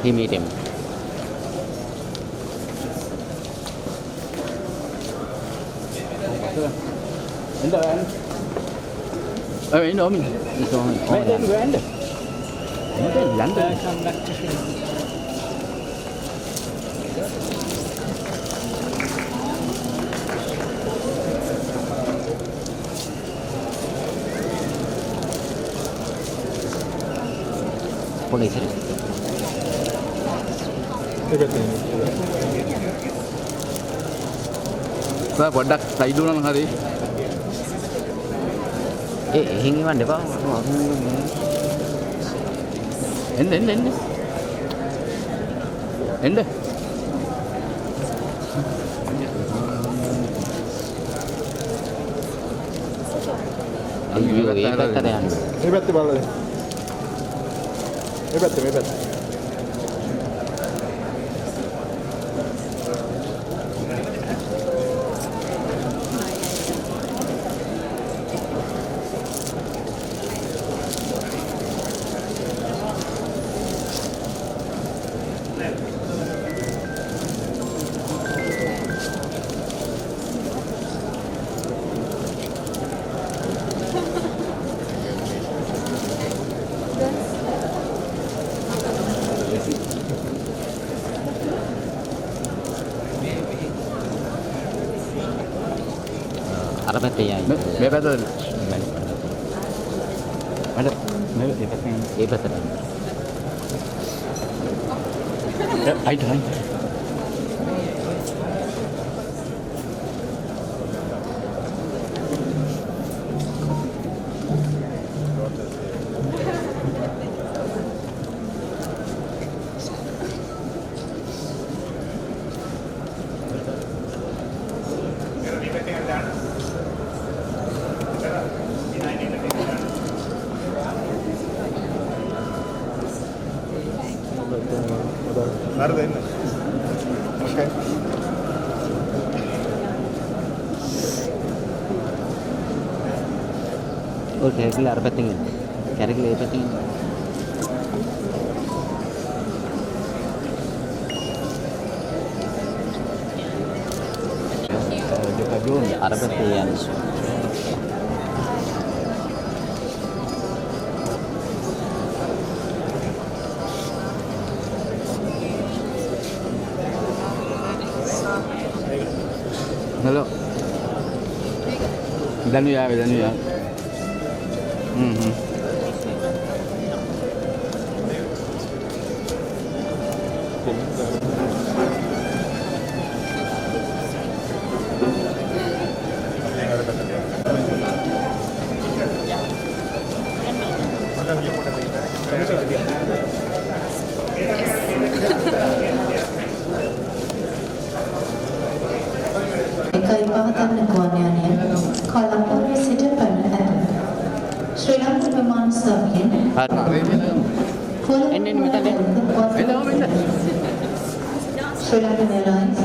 He meet him. Anda kan? Ini om. Itu om. Baik juga anda. Ini London. Polisi. Saya bodak saya dulu nang hari. Hingi mana pak? Ende. Ayo kita tanya. Hebat tu balik. Hebat. Arabati ya. Betul. Ada. Hebat. Ayo. Ada ini. Okay. Okay, kira Arabati ni. Kira Arabati. Juga belum Arabati yang. Halo. Danu ya. එකයි පවතන්න ගුවන්යානය කොළඹ සිට පැමිණ ඇත. ශ්‍රී Lanka විමාන සේවයෙන් Ini mitane. Sri Lankan Airlines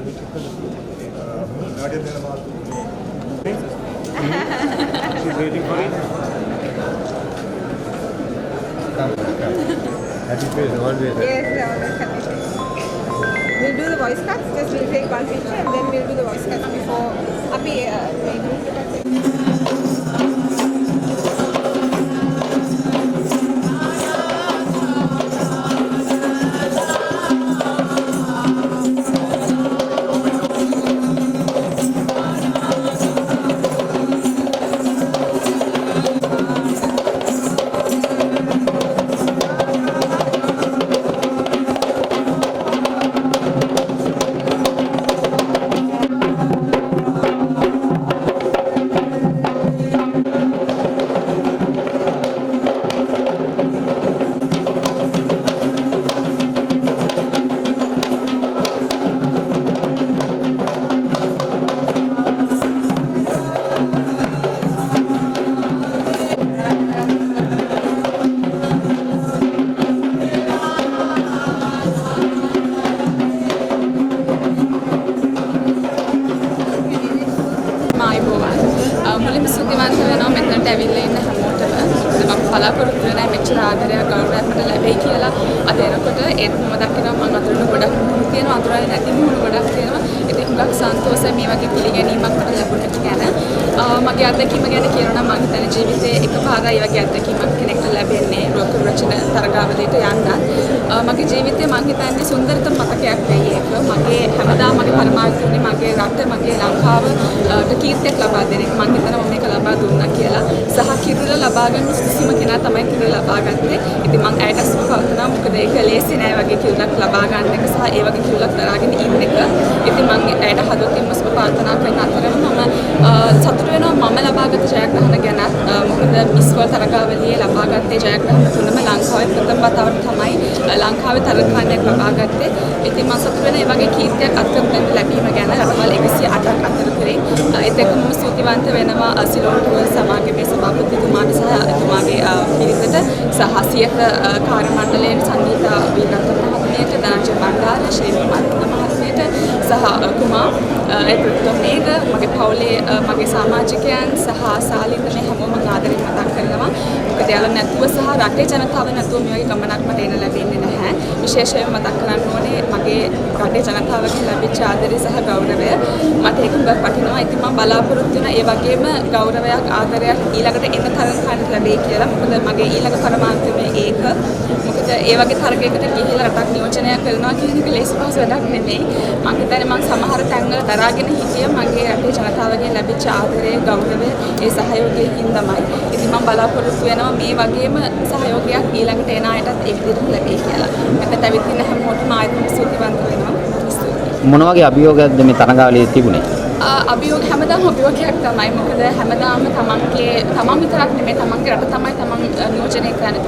She's waiting for it. Happy face, always. Yes, always happy face. We'll do the voice cuts, just we'll take one picture and then we'll do the voice cuts before Abhi මුලින්ම සුද්ධිවන්ත වෙනවා මෙතනට ඇවිල්ලා ඉන්න හැමෝටම මම බලාපොරොත්තු වෙනා මෙච්චර ආදරයක් ගෞරවයක් මට ලැබෙයි කියලා අද එනකොට ඒත් මම දකිනවා මම අඳුරන ගොඩක් මුහුණු තියෙනවා අඳුරන්නේ නැති මුහුණු ගොඩක් තියෙනවා ඉතින් හුඟක් සන්තෝෂයි මේ වගේ පිළිගැනීමක් මට ලැබුණ එක ගැන මගේ අත්දැකීම ගැන කියනවා නම් මම හිතන්නේ ජීවිතේ එකපාරයි වගේ අත්දැකීමක් කෙනෙක්ට ලැබෙන්නේ රෝග රචන තරගාවලියට යන්නත් මගේ ජීවිතේ මම හිතන්නේ සුන්දරතම මතකයක් වෙයි ඒක මගේ හැමදාම මගේ පරමාර්ථය මගේ රට මගේ ලංකාවට කීර්තියක් ලබා දෙන එක මම හිතනවා මේක ලබා දුන්නා කියලා සහ කිරුළ ලබා ගන්න කිසිම කෙනා තමයි කිරුළ ලබා ගත්තේ ඉතින් මම ඇයට සුපවතුනා මොකද ඒක ලේසි නෑ වගේ කිරුළක් ලබා ගන්න එක සහ ඒ වගේ කිරුළක් දරාගෙන ඉන්න එක ඉතින් මම ඇයට හදවතින්ම සුපවතුනා කරන අතරම මම සතුටු වෙනවා මම ලබාගත් ජයග්‍රහණ ගැන මොකද මිස් වර්ල්ඩ් තරගාවලියේ ලබාගත්තේ ජයග්‍රහණ තුනම ලංකාවේ ප්‍රථම වතාවට තමයි ලංකාවේ තරගාවලියක් ලබාගත්තේ ඉතින් මම සතුටු වෙනවා මේ වගේ කීර්තියක් අත්දැකීම් ලැබීම ගැන රටවල් 108ක් අතරතුරේ ඒත් එක්කම ස්තුතිවන්ත වෙනවා සිලෝන් ටුවර් සමාගමේ සභාපතිතුමාට සහ එතුමාගේ පිරිසට සහ සියත කාර්ය මණ්ඩලයේ සංගීත වීරරත්න මහත්මියට ධනංජය බණ්ඩාර ශ්‍රී මාර්ග මහත්මියට සහ කුමා ඒ ප්‍රතිමේග මගේ පවුලේ මගේ සමාජිකයන් සහ සාලින්ද මේ හැමෝම ආදරෙන් මතක් කරනවා මොකද යාළුවෝ නැතුව සහ රටේ ජනතාව නැතුව මේ වගේ ගමනක් මට එන්න ලැබෙන්නේ නැහැ විශේෂයෙන්ම මතක් කරන්න ඕනේ මගේ රටේ ජනතාවගෙන් ලැබිච්ච ආදරය සහ ගෞරවය මට ඒක හුඟක් වටිනවා ඉතින් මම බලාපොරොත්තු වෙන ඒ වගේම ගෞරවයක් ආදරයක් ඊළඟට එන්න තරම් ගන්න ලැබෙයි කියලා මොකද මගේ ඊළඟ පරමාර්ථය ඒක මොකද ඒ වගේ තරගයකට ගිහිල්ලා රටක් නියෝජනය කරනවා කියන එක ලේසි පහසු වැඩක් නෙමෙයි මම හිතන්නේ මම සමහර තැන්වල දරාගෙන හිටිය මගේ රටේ ජනතාවගෙන් ලැබිච්ච ආදරය ගෞරවය ඒ සහයෝගයෙන් තමයි ඉතින් මම බලාපොරොත්තු වෙනවා මේ වගේම සහයෝගයක් ඊළඟට එන අයටත් ඒ විදිහට ලැබෙයි කියලා මම ඇවිත් ඉන්න හැමෝටම ආයෙත් ස්තුතිවන්ත වෙනවා මොන වගේ අභියෝගයක්ද මේ තරගාවලියේ තිබුණේ අභියෝග හැමදාම අභියෝගයක් තමයි මොකද හැමදාම තමන් විතරක් නෙමෙයි තමන්ගේ රට තමයි තමන් නියෝජනය කරන්නේ.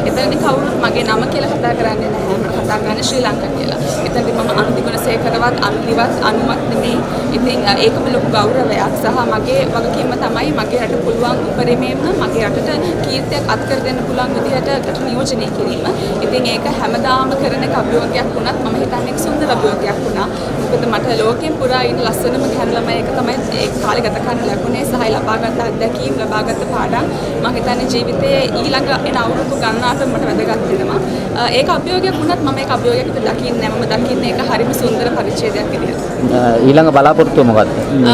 ඒකට එතනදී කවුරුත් මගේ නම කියලා කතා කරන්නේ නැහැ. මම කතා කරන්නේ ශ්‍රී ලංකා කියලා. එතනදී මම අනුදිගුණසේකරවත් අනුදිවත් අනුමත් නෙමෙයි. ඉතින් ඒකම ලොකු ගෞරවයක් සහ මගේ වගකීම තමයි මගේ රට පුළුවන් උපරිමයෙන්ම මගේ රටට කීර්තියක් අත් කර දෙන්න පුළුවන් විදිහට රට නියෝජනය කිරීම. ඉතින් ඒක හැමදාම කරන එක අභියෝගයක් වුණත් මම හිතන්නේ ඒක සුන්දර අභියෝගයක් වුණා. මොකද මට ලෝකෙන් පුරා ඉන්න ලස්සනම ළමයි එක තමයි ඒ කාලේ ගත කරන්න ලැබුණේ සහ ලබාගත් අත්දැකීම් ලබාගත් පාඩම් මම හිතන්නේ ජීවිතයේ ඊළඟ එන අවුරුදු ගණනාට මට වැදගත් වෙනවා ඒක අභියෝගයක් වුණත් මම ඒක අභියෝගයක් විදිහට දකින්නේ නැහැ මම දකින්නේ ඒක හරිම සුන්දර පරිච්ඡේදයක් විදිහට ඊළඟ බලාපොරොත්තුව මොකක්ද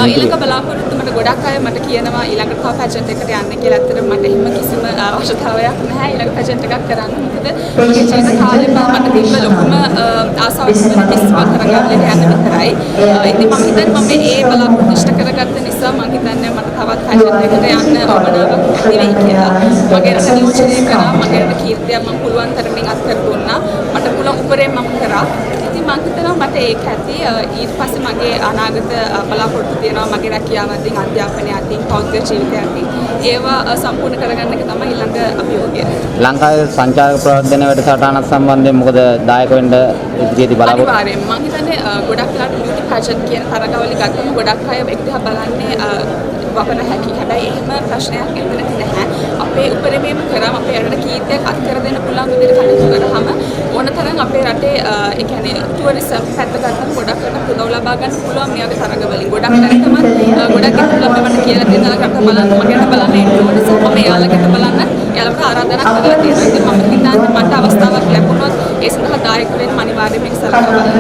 ඊළඟ බලාපොරොත්තු මට ගොඩක් අය මට කියනවා ඊළඟ තව පැජන්ට් එකට යන්න කියලා අතට මට එහෙම කිසිම අවශ්‍යතාවයක් නැහැ ඊළඟ පැජන්ට් එකක් කරන්න මොකද මගේ ජීවිත කාලේ මට තිබ්බ ලොකුම ආසාවක් තමයි කිසිම තරගාවලියකට යන්න විතරයි ඉතින් මම හිතන්නේ මම ඒ බලාපොරොත්තු ඉෂ්ට කරගත්ත නිසා මම හිතන්නේ මට තවත් පැජන්ට් එකට යන්න අවමනාවක් ඇති වෙයි කියලා මගේ රට නියෝජනය කරා මගේ රට කීර්තිය මම පුළුවන් තරමින් අත්කර දුන්නා මට පුළුවන් උපරිම මම කරා ඉතින් මම හිතනවා මට ඒක ඇති ඊට පස්සේ මගේ අනාගත බලාපොරොත්තු තියෙනවා මගේ රැකියාව අතින් අධ්‍යාපනය අතින් පෞද්ගලික ජීවිතය අතින් ඒවා සම්පූර්ණ කරගන්න එක තමයි ඊළඟ අභියෝගය ලංකාවේ සංචාරක ප්‍රවර්ධන වැඩසටහනක් සම්බන්ධයෙන් මොකද දායක වෙන්න ඉදිරියේදී බලාපොරොත්තු අනිවාර්යයෙන් මම හිතන්නේ ගොඩක් වෙලාවට බියුටි පැජන්ට් කියන තරගාවලි ගත්තම ගොඩක් අය ඒක දිහා බලන්නේ වපන හැකි හැබැයි එහෙම ප්‍රශ්නයක් එතන නැහැ අපේ උපරිමයෙන්ම කරාම අපේ රටට කීර්තියක් අත් කර දෙන්න පුළුවන් විදිහට කටයුතු කරාම ඕනතරම් අපේ රටේ ඒ කියන්නේ ටුවරිසම් පැත්ත ගත්තම ගොඩක් අයට උදව් ලබා ගන්න පුළුවන් මේ වගේ තරඟවලින්. ගොඩක් අය තමයි ගොඩක් ඉතින් මට කියලා දෙන තරඟට බලන්න මගෙන් බලන්න ඉන්නකොට මම යාළුවකට බලන්න යාළුවට ආරාධනා කරලා තියෙනවා. ඉතින් මම හිතන්නේ මට අවස්ථාවක් ලැබුණොත් ඒ සඳහා දායක වෙන්න මම අනිවාර්යයෙන් මේක සලකලා බලන්න.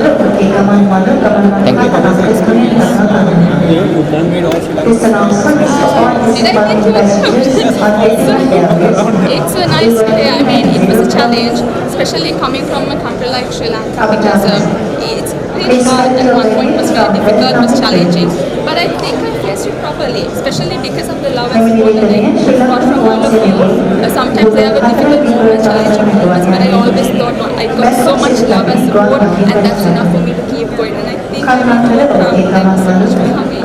It's a nice day. I mean, it was a challenge, especially coming from a country like Sri Lanka, because it's really hard. At one point, it was very difficult, it was challenging. But I think I faced it properly, especially because of the love and support that I got from all of you. Sometimes there were difficult moments, challenging moments, but I always thought I got so much love and support, and that's enough for me to keep going. And I think I'm really proud. Thank you so much for coming.